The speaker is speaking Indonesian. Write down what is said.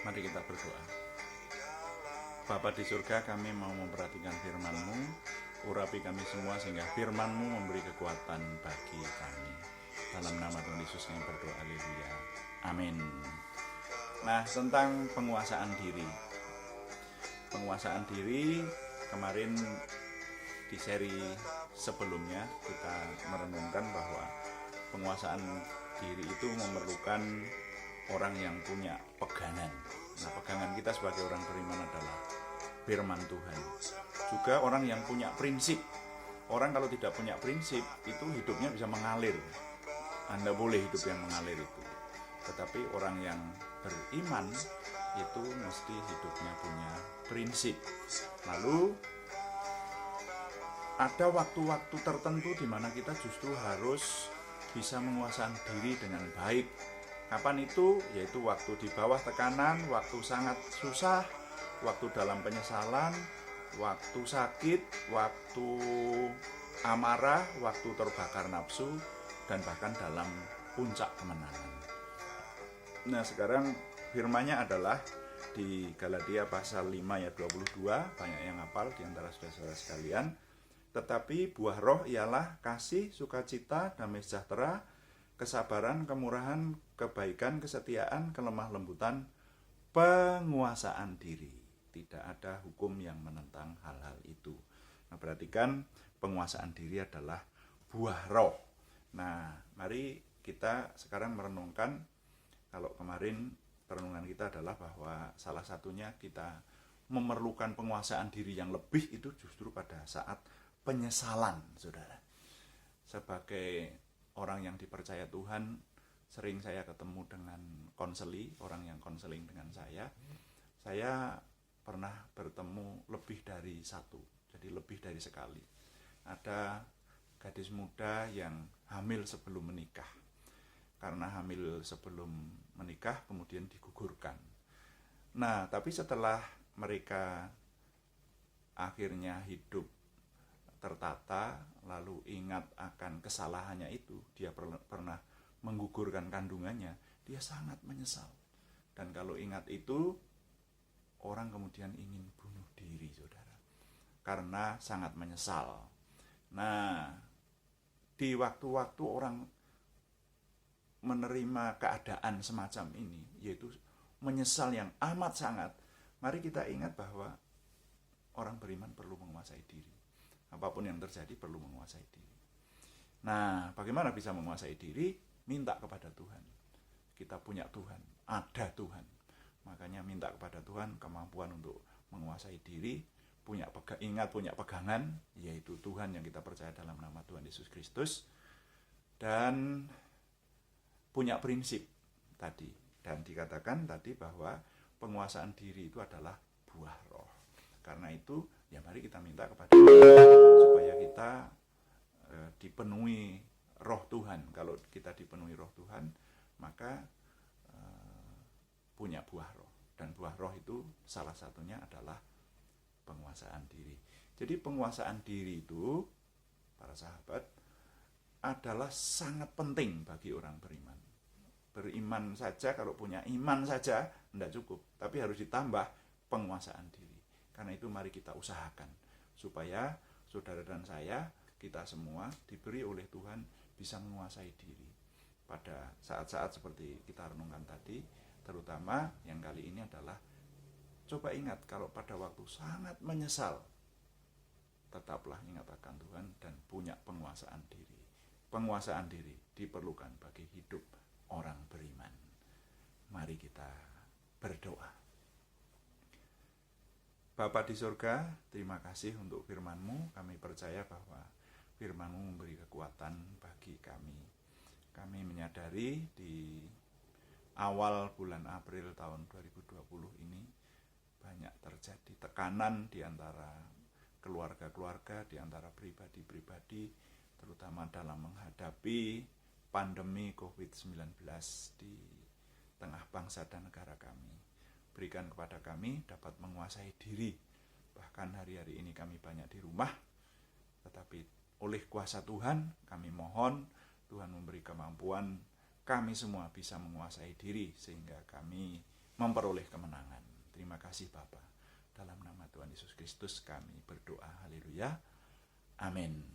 Mari kita berdoa. Bapa di surga, kami mau memperhatikan firman-Mu. Urapi kami semua sehingga firman-Mu memberi kekuatan bagi kami. Dalam nama Tuhan Yesus kami berdoa, haleluya. Amin. Nah, tentang penguasaan diri. Penguasaan diri kemarin di seri sebelumnya kita merenungkan bahwa penguasaan diri itu memerlukan orang yang punya pegangan. Nah, pegangan kita sebagai orang beriman adalah firman Tuhan. Juga orang yang punya prinsip. Orang kalau tidak punya prinsip itu hidupnya bisa mengalir. Anda boleh hidup yang mengalir itu. Tetapi orang yang beriman itu mesti hidupnya punya prinsip. Lalu ada waktu-waktu tertentu di mana kita justru harus bisa menguasai diri dengan baik. Kapan itu? Yaitu waktu di bawah tekanan, waktu sangat susah, waktu dalam penyesalan, waktu sakit, waktu amarah, waktu terbakar nafsu, dan bahkan dalam puncak kemenangan. Nah, sekarang firman-Nya adalah di Galatia pasal 5 ayat 22, banyak yang hafal di antara saudara-saudara sekalian. Tetapi buah roh ialah kasih, sukacita, damai sejahtera, kesabaran, kemurahan, kebaikan, kesetiaan, kelemah lembutan, penguasaan diri. Tidak ada hukum yang menentang hal-hal itu. Nah, perhatikan penguasaan diri adalah buah roh. Nah, mari kita sekarang merenungkan. Kalau kemarin perenungan kita adalah bahwa salah satunya kita memerlukan penguasaan diri yang lebih itu justru pada saat penyesalan, saudara. Sebagai orang yang dipercaya Tuhan, sering saya ketemu dengan konseli, orang yang konseling dengan saya pernah bertemu lebih dari satu, jadi lebih dari sekali. Ada gadis muda yang hamil sebelum menikah. Karena hamil sebelum menikah kemudian digugurkan. Nah, tapi setelah mereka akhirnya hidup tertata, lalu ingat akan kesalahannya itu, dia pernah menggugurkan kandungannya, dia sangat menyesal. Dan kalau ingat itu, orang kemudian ingin bunuh diri, saudara, karena sangat menyesal. Nah, di waktu-waktu orang menerima keadaan semacam ini, yaitu menyesal yang amat sangat, mari kita ingat bahwa orang beriman perlu menguasai diri. Apapun yang terjadi perlu menguasai diri. Nah, bagaimana bisa menguasai diri? Minta kepada Tuhan. Kita punya Tuhan, ada Tuhan. Makanya minta kepada Tuhan kemampuan untuk menguasai diri, punya pegangan, yaitu Tuhan yang kita percaya dalam nama Tuhan Yesus Kristus, dan punya prinsip tadi. Dan dikatakan tadi bahwa penguasaan diri itu adalah buah roh. Karena itu, ya mari kita minta kepada Tuhan supaya kita dipenuhi roh Tuhan. Kalau kita dipenuhi roh Tuhan, maka punya buah roh. Dan buah roh itu salah satunya adalah penguasaan diri. Jadi penguasaan diri itu, para sahabat, adalah sangat penting bagi orang beriman. Beriman saja, kalau punya iman saja tidak cukup, tapi harus ditambah penguasaan diri. Karena itu mari kita usahakan supaya saudara dan saya, kita semua diberi oleh Tuhan bisa menguasai diri. Pada saat-saat seperti kita renungkan tadi, terutama yang kali ini adalah coba ingat kalau pada waktu sangat menyesal, tetaplah ingat akan Tuhan dan punya penguasaan diri. Penguasaan diri diperlukan bagi hidup orang beriman. Mari kita berdoa. Bapa di surga, terima kasih untuk firman-Mu. Kami percaya bahwa firman-Mu memberi kekuatan bagi kami. Kami menyadari di awal bulan April tahun 2020 ini banyak terjadi tekanan di antara keluarga-keluarga, di antara pribadi-pribadi, terutama dalam menghadapi pandemi COVID-19 di tengah bangsa dan negara kami. Berikan kepada kami dapat menguasai diri. Bahkan hari-hari ini kami banyak di rumah, tetapi oleh kuasa Tuhan kami mohon Tuhan memberi kemampuan kami semua bisa menguasai diri, sehingga kami memperoleh kemenangan. Terima kasih Bapa. Dalam nama Tuhan Yesus Kristus kami berdoa. Haleluya. Amin.